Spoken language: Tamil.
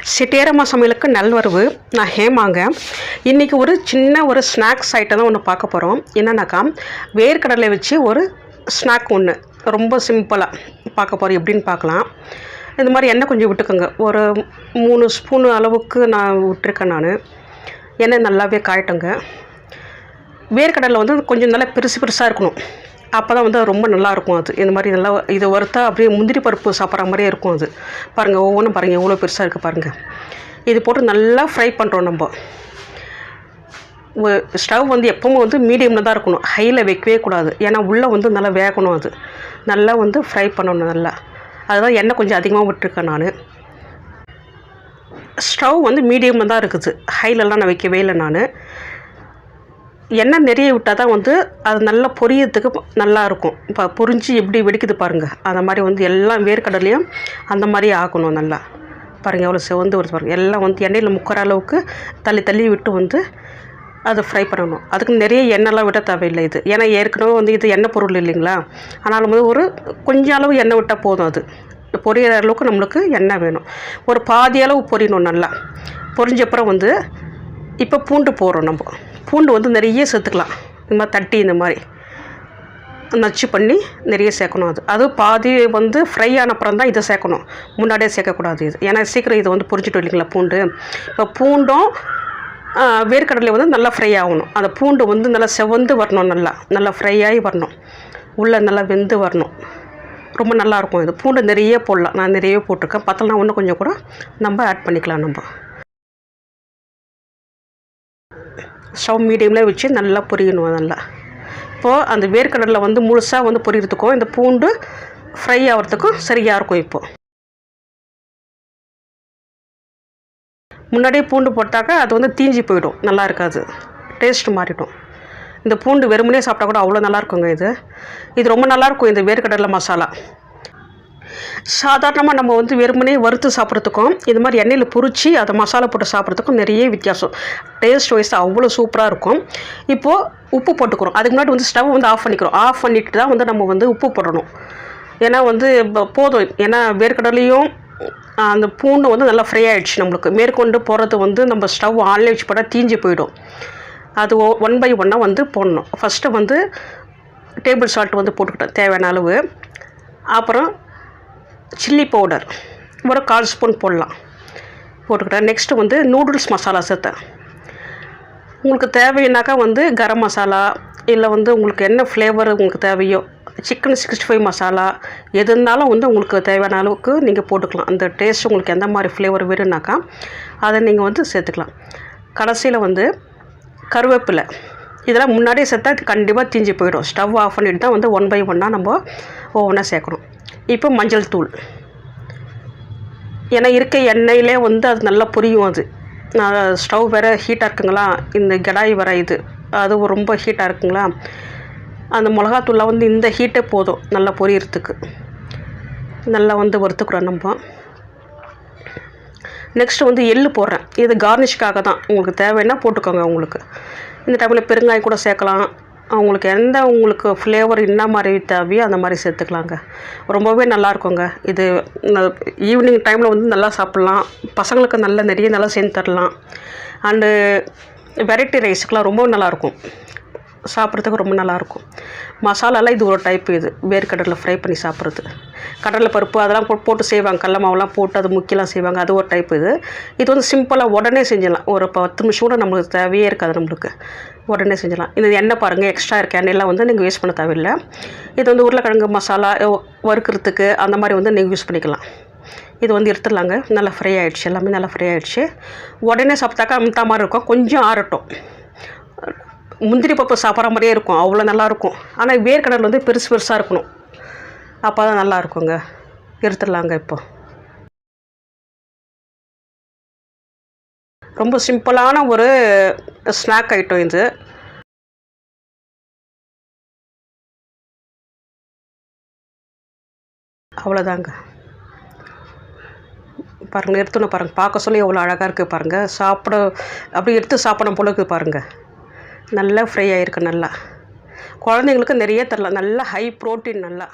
சிட்டியரம்மா சமையலுக்கு நல்வரவு. நான் ஹேமாங்க. இன்றைக்கி ஒரு சின்ன ஒரு ஸ்நாக்ஸ் ஐட்டம் தான் ஒன்று பார்க்க போகிறோம். என்னன்னாக்கா வேர்க்கடலை வச்சு ஒரு ஸ்நாக் ஒன்று ரொம்ப சிம்பிளாக பார்க்க போகிறோம். எப்படின்னு பார்க்கலாம். இந்த மாதிரி எண்ணெய் கொஞ்சம் விட்டுக்கோங்க. ஒரு 3 ஸ்பூன் அளவுக்கு நான் விட்டுருக்கேன். நான் எண்ணெய் நல்லாவே காயட்டுங்க. வேர்க்கடலை வந்து கொஞ்சம் நல்லா பெருசாக இருக்கணும். அப்போ தான் வந்து ரொம்ப நல்லாயிருக்கும். அது இந்த மாதிரி நல்லா இது வறுத்தா அப்படியே முந்திரி பருப்பு சாப்பிட்ற மாதிரியே இருக்கும். அது பாருங்கள், ஒவ்வொன்றும் பாருங்கள் எவ்வளோ பெருசாக இருக்குது பாருங்கள். இது போட்டு நல்லா ஃப்ரை பண்ணுறோம். நம்ம ஸ்டவ் வந்து எப்பவும் வந்து மீடியமில் தான் இருக்கணும், ஹையில் வைக்கவே கூடாது. ஏன்னா உள்ளே வந்து நல்லா வேகணும். அது நல்லா வந்து ஃப்ரை பண்ணணும் நல்லா. அதுதான் எண்ணெய் கொஞ்சம் அதிகமாக விட்டுருக்கேன். நான் ஸ்டவ் வந்து மீடியமில் தான் இருக்குது, ஹைலெல்லாம் நான் வைக்கவே இல்லை. நான் எண்ணெய் நிறைய விட்டால் தான் வந்து அது நல்லா பொரியறதுக்கு நல்லாயிருக்கும். இப்போ பொரிஞ்சு எப்படி வெடிக்குது பாருங்கள். அந்த மாதிரி வந்து எல்லாம் வேர்க்கடலையும் அந்த மாதிரி ஆகணும். நல்லா பாருங்கள் எவ்வளோ செவந்து வருது பாருங்கள். எல்லாம் வந்து எண்ணெயில் முக்கிற அளவுக்கு தள்ளி விட்டு வந்து அதை ஃப்ரை பண்ணணும். அதுக்கு நிறைய எண்ணெய்லாம் விட தேவையில்லை. இது ஏன்னா ஏற்கனவே வந்து இது எண்ணெய் பொருள் இல்லைங்களா. ஆனாலும் வந்து ஒரு கொஞ்சம் அளவு எண்ணெய் விட்டால் போதும். அது பொரியிற அளவுக்கு நம்மளுக்கு எண்ணெய் வேணும். ஒரு பாதி அளவு பொரியணும். நல்லா பொரிஞ்சப்புறம் வந்து இப்போ பூண்டு போடுறோம். நம்ம பூண்டு வந்து நிறைய சேர்த்துக்கலாம். இந்த மாதிரி தட்டி இந்த மாதிரி நச்சு பண்ணி நிறைய சேர்க்கணும். அது பாதி வந்து ஃப்ரை ஆனப்புறம் தான் இதை சேர்க்கணும், முன்னாடியே சேர்க்கக்கூடாது. இது ஏன்னா சீக்கிரம் இதை வந்து பொரிச்சிட்டு இல்லைங்களா பூண்டு. இப்போ பூண்டும் வேர்க்கடலை வந்து நல்லா ஃப்ரை ஆகணும். அந்த பூண்டு வந்து நல்லா செவந்து வரணும், நல்லா ஃப்ரை ஆகி வரணும், உள்ளே நல்லா வெந்து வரணும். ரொம்ப நல்லாயிருக்கும். இது பூண்டு நிறைய போடலாம். நான் நிறைய போட்டிருக்கேன். பத்தலாம் இன்னும் கொஞ்சம் கூட நம்ம ஆட் பண்ணிக்கலாம். நம்ம ஸ்டவ் மீடியமில் வச்சு நல்லா பொரியணும். நல்லா இப்போது அந்த வேர்க்கடலை வந்து முழுசாக வந்து பொரியறதுக்கும் இந்த பூண்டு ஃப்ரை ஆகிறதுக்கும் சரியாக இருக்கும். இப்போது முன்னாடியே பூண்டு போட்டாக்கா அது வந்து தீஞ்சி போயிடும், நல்லா இருக்காது, டேஸ்ட்டு மாறிடும். இந்த பூண்டு வெறுமனே சாப்பிட்டா கூட அவ்வளோ நல்லாயிருக்குங்க. இது ரொம்ப நல்லாயிருக்கும். இந்த வேர்க்கடலை மசாலா சாதாரணமாக நம்ம வந்து வெறுமனே வறுத்து சாப்பிட்றதுக்கும் இது மாதிரி எண்ணெயில் பொரிச்சு அதை மசாலா போட்டு சாப்பிட்றதுக்கும் நிறைய வித்தியாசம். டேஸ்ட் வைஸ் அவ்வளோ சூப்பராக இருக்கும். இப்போது உப்பு போட்டுக்கிறோம். அதுக்கு முன்னாடி வந்து ஸ்டவ் வந்து ஆஃப் பண்ணிக்கிறோம். ஆஃப் பண்ணிட்டு தான் வந்து நம்ம வந்து உப்பு போடணும். ஏன்னா வந்து போதும். ஏன்னா வேர்க்கடலையும் அந்த பூண்டு வந்து நல்லா ஃப்ரை ஆகிடுச்சு. நம்மளுக்கு மேற்கொண்டு போகிறது வந்து நம்ம ஸ்டவ் ஆன்லேயே வச்சு போட்டால் தீஞ்சு போயிடும். அது 1 by 1 வந்து போடணும். ஃபஸ்ட்டு வந்து டேபிள் சால்ட் வந்து போட்டுக்கிட்டேன் தேவையான அளவு. அப்புறம் சில்லி பவுடர் ஒரு 1/4 ஸ்பூன் போடலாம், போட்டுக்கிட்டேன். நெக்ஸ்ட்டு வந்து நூடுல்ஸ் மசாலா சேர்த்தேன். உங்களுக்கு தேவைன்னாக்கா வந்து கரம் மசாலா, இல்லை வந்து உங்களுக்கு என்ன ஃப்ளேவர் உங்களுக்கு தேவையோ, சிக்கன் 65 மசாலா எது இருந்தாலும் வந்து உங்களுக்கு தேவையான அளவுக்கு நீங்கள் போட்டுக்கலாம். அந்த டேஸ்ட் உங்களுக்கு எந்த மாதிரி ஃப்ளேவர் வேணும்னாக்கா அதை நீங்கள் வந்து சேர்த்துக்கலாம். கடைசியில் வந்து கருவேப்பிலை இதெல்லாம் முன்னாடியே சேர்த்தா கண்டிப்பாக தீஞ்சு போயிடும். ஸ்டவ் ஆஃப் பண்ணிட்டு தான் வந்து 1 by 1 நம்ம ஒவ்வொன்றா சேர்க்கணும். இப்போ மஞ்சள் தூள், ஏன்னா இருக்க எண்ணெயிலே வந்து அது நல்லா பொரியும். அது ஸ்டவ் வேறு ஹீட்டாக இருக்குங்களா, இந்த கடாய் வர அது ரொம்ப ஹீட்டாக இருக்குங்களா. அந்த மிளகாத்தூளில் வந்து இந்த ஹீட்டே போதும் நல்லா பொரியறதுக்கு. நல்லா வந்து வறுத்துக்கிறோம் நம்ம. நெக்ஸ்ட்டு வந்து எள்ளு போடுறேன். இது கார்னிஷ்காக தான். உங்களுக்கு தேவைன்னா போட்டுக்கோங்க. உங்களுக்கு இந்த டைமில் பெருங்காயம் கூட சேர்க்கலாம். உங்களுக்கு ஃப்ளேவர் என்ன மாதிரி தேவையோ அந்த மாதிரி சேர்த்துக்கலாங்க. ரொம்பவே நல்லாயிருக்குங்க. இது ஈவினிங் டைமில் வந்து நல்லா சாப்பிட்லாம். பசங்களுக்கு நிறைய நல்லா செஞ்சு தரலாம். அண்டு வெரைட்டி ரைஸுக்கெலாம் ரொம்ப நல்லாயிருக்கும், சாப்பிட்றதுக்கு ரொம்ப நல்லாயிருக்கும். மசாலாலாம் இது ஒரு டைப்பு. இது வேர்க்கடலை ஃப்ரை பண்ணி சாப்பிட்றது. கடலை பருப்பு அதெல்லாம் போட்டு செய்வாங்க, கடல மாவுலாம் போட்டு அது முக்கியெல்லாம் செய்வாங்க. அது ஒரு டைப்பு. இது வந்து சிம்பிளாக உடனே செஞ்சிடலாம். ஒரு 10 நிமிஷம் கூட நம்மளுக்கு தேவையே இருக்காது. நம்மளுக்கு உடனே செஞ்சிடலாம். இந்த எண்ணெய் பாருங்கள், எக்ஸ்ட்ரா இருக்க எண்ணெயெல்லாம் வந்து நீங்கள் வேஸ்ட் பண்ண தேவையில்லை. இது வந்து உருளைக்கிழங்கு மசாலா வறுக்கிறதுக்கு அந்த மாதிரி வந்து நீங்கள் யூஸ் பண்ணிக்கலாம். இது வந்து எடுத்துடலாங்க. நல்லா ஃப்ரை ஆகிடுச்சு, எல்லாமே நல்லா ஃப்ரை ஆகிடுச்சு. உடனே சாப்பிட்டாக்கா அமுத்தா மாதிரி இருக்கும். கொஞ்சம் ஆறட்டும். முந்திரி பருப்பு சாப்பிட்ற மாதிரியே இருக்கும், அவ்வளோ நல்லாயிருக்கும். ஆனால் வேர்க்கடலை வந்து பெருசாக இருக்கணும், அப்போ தான் நல்லா இருக்குங்க. எடுத்துடலாங்க. இப்போ ரொம்ப சிம்பிளான ஒரு ஸ்நாக் ஐட்டம் இது. அவ்வளோதாங்க. பாருங்கள், எடுத்துன்னு பாருங்கள். பார்க்க சொல்லி எவ்வளோ அழகாக இருக்குது பாருங்கள். அப்படி எடுத்து சாப்பிடணும் போல இருக்குது பாருங்கள். நல்லா ஃப்ரை ஆகிருக்கு. நல்லா குழந்தைங்களுக்கு நிறைய தரலாம். நல்லா ஹை ப்ரோட்டீன். நல்லா